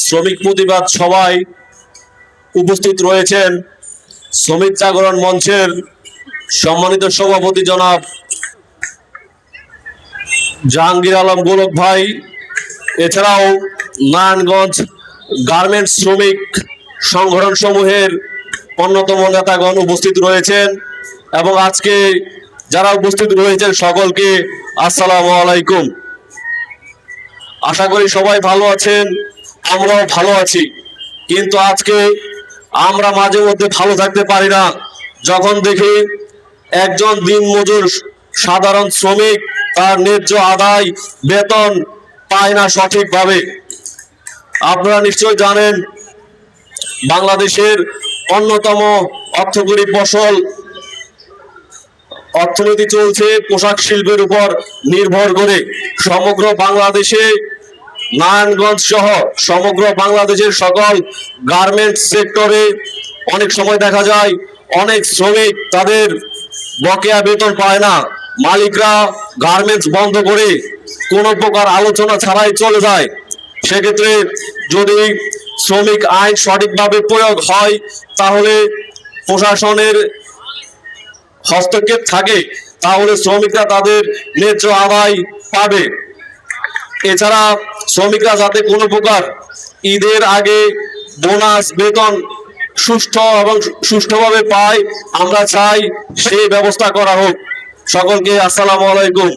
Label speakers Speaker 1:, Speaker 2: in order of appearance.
Speaker 1: শ্রমিক প্রতিবাদ সভায় উপস্থিত রয়েছেন শ্রমিক জাগরণ মঞ্চের সম্মানিত সভাপতি জনাব জাহাঙ্গীর আলম গোলক ভাই, এছাড়াও নারায়ণগঞ্জ গার্মেন্টস শ্রমিক সংগঠন সমূহের অন্যতম নেতাগণ উপস্থিত রয়েছেন এবং আজকে যারা উপস্থিত রয়েছেন সকলকে আসসালামু আলাইকুম। আশা করি সবাই ভালো আছেন, আমরাও ভালো আছি। কিন্তু আজকে আমরা মাঝে মধ্যে ভালো থাকতে পারি না যখন দেখি একজন দিনমজুর সাধারণ শ্রমিক তার ন্যায্য আদায় বেতন পায় না সঠিকভাবে। আপনারা নিশ্চয় জানেন বাংলাদেশের অন্যতম অর্থকরী ফসল অর্থনীতি চলছে পোশাক শিল্পের উপর নির্ভর করে। সমগ্র বাংলাদেশে নারায়ণগঞ্জ সহ সমগ্র বাংলাদেশের সকল গার্মেন্টস সেক্টরে অনেক সময় দেখা যায় অনেক শ্রমিক তাদের বকেয়া বেতন পায় না। মালিকরা গার্মেন্টস বন্ধ করে কোনো প্রকার আলোচনা ছাড়াই চলে যায়। সেক্ষেত্রে যদি শ্রমিক আইন সঠিকভাবে প্রয়োগ হয় তাহলে প্রশাসনের হস্তক্ষেপ থাকে, তাহলে শ্রমিকরা তাদের ন্যায্য আদায় পাবে। এছাড়া শ্রমিকরা যাতে কোনো প্রকার ঈদের আগে বোনাস বেতন সুষ্ঠুভাবে পায়, আমরা চাই সেই ব্যবস্থা করা হোক। সকলকে আসসালামু আলাইকুম।